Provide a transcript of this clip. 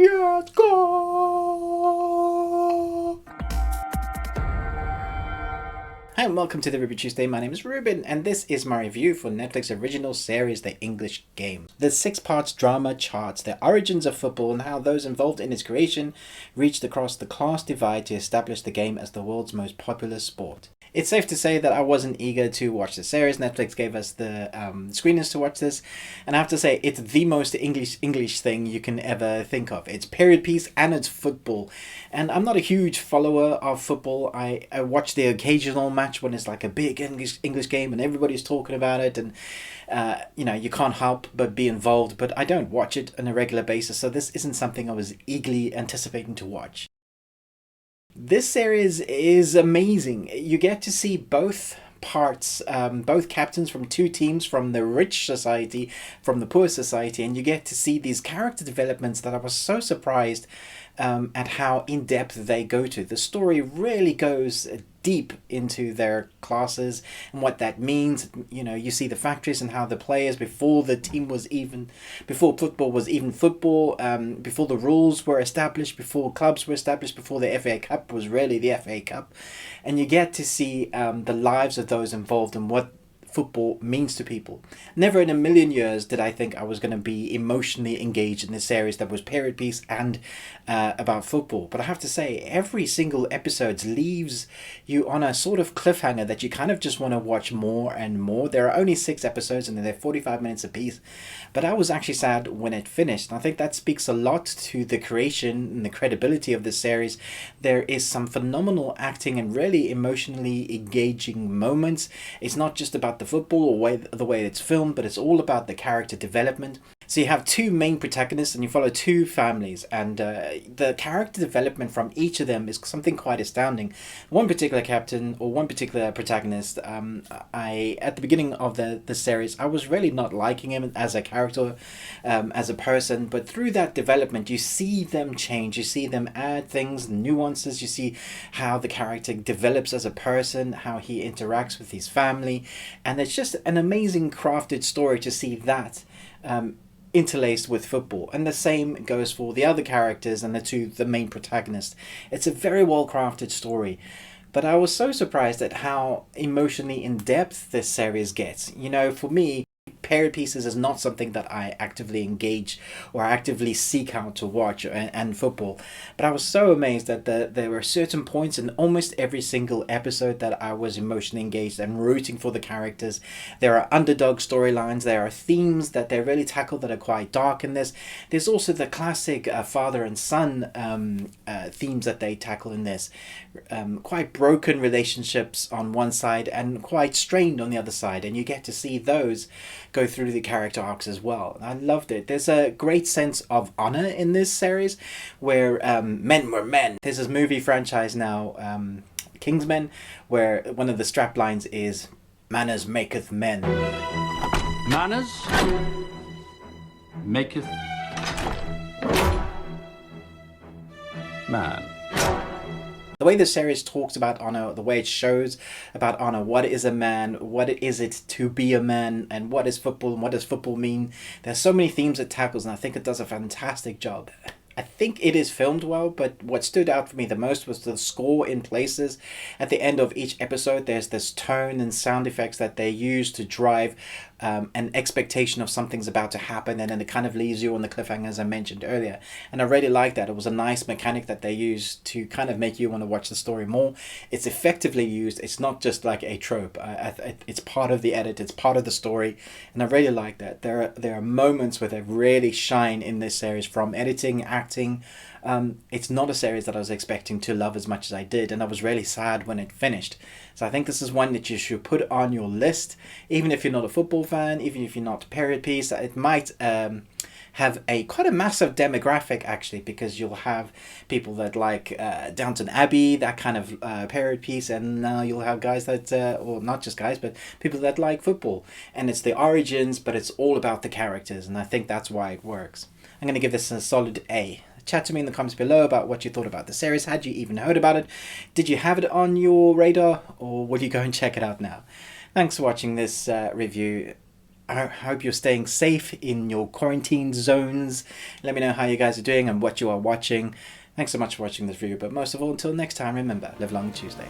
Let's go! Hi and welcome to the Ruby Tuesday. My name is Ruben and this is my review for Netflix original series The English Game. The 6-part drama charts the origins of football and how those involved in its creation reached across the class divide to establish the game as the world's most popular sport. It's safe to say that I wasn't eager to watch the series. Netflix gave us the screeners to watch this, and I have to say it's the most English thing you can ever think of. It's period piece and it's football, and I'm not a huge follower of football. I watch the occasional match when it's like a big English game and everybody's talking about it, and you can't help but be involved. But I don't watch it on a regular basis, so this isn't something I was eagerly anticipating to watch. This series is amazing. You get to see both parts, both captains from two teams, from the rich society, from the poor society, and you get to see these character developments that I was so surprised at how in-depth they go to. The story really goes deep into their classes and what that means. You see the factories and how the players, before football was even football, before the rules were established, before clubs were established, before the FA Cup was really the FA Cup, and you get to see the lives of those involved and what football means to people. Never in a million years did I think I was going to be emotionally engaged in this series that was period piece and about football. But I have to say, every single episode leaves you on a sort of cliffhanger that you kind of just want to watch more and more. There are only 6 episodes and they're 45 minutes apiece, but I was actually sad when it finished. And I think that speaks a lot to the creation and the credibility of this series. There is some phenomenal acting and really emotionally engaging moments. It's not just about the football or the way it's filmed, but it's all about the character development. So you have 2 main protagonists and you follow 2 families, and the character development from each of them is something quite astounding. One particular captain or one particular protagonist, at the beginning of the series, I was really not liking him as a character, as a person, but through that development you see them change, you see them add things, nuances, you see how the character develops as a person, how he interacts with his family, and it's just an amazing crafted story to see that interlaced with football. And the same goes for the other characters and the main protagonists. It's a very well crafted story, but I was so surprised at how emotionally in depth this series gets. For me, period pieces is not something that I actively engage or actively seek out to watch, and football. But I was so amazed that there were certain points in almost every single episode that I was emotionally engaged and rooting for the characters. There are underdog storylines, there are themes that they really tackle that are quite dark in this. There's also the classic father and son themes that they tackle in this. Quite broken relationships on one side and quite strained on the other side, and you get to see those go through the character arcs as well. I loved it. There's a great sense of honor in this series where men were men. There's this movie franchise now, Kingsmen, where one of the strap lines is "Manners maketh men." Manners maketh man. The way the series talks about honor, the way it shows about honor, what is a man, what is it to be a man, and what is football, and what does football mean. There's so many themes it tackles, and I think it does a fantastic job. I think it is filmed well, but what stood out for me the most was the score in places. At the end of each episode, there's this tone and sound effects that they use to drive an expectation of something's about to happen, and then it kind of leaves you on the cliffhanger, as I mentioned earlier. And I really like that. It was a nice mechanic that they used to kind of make you want to watch the story more. It's effectively used. It's not just like a trope. It's part of the edit. It's part of the story, and I really like that. There are moments where they really shine in this series, from editing, acting. It's not a series that I was expecting to love as much as I did, and I was really sad when it finished. So I think this is one that you should put on your list, even if you're not a football fan, even if you're not a period piece. It might have quite a massive demographic actually, because you'll have people that like Downton Abbey, that kind of period piece, and you'll have guys that, or not just guys, but people that like football. And it's the origins, but it's all about the characters, and I think that's why it works. I'm going to give this a solid A. Chat to me in the comments below about what you thought about the series. Had you even heard about it? Did you have it on your radar, or will you go and check it out now? Thanks for watching this review. I hope you're staying safe in your quarantine zones. Let me know how you guys are doing and what you are watching. Thanks so much for watching this video, but most of all, until next time, remember, live long Tuesday.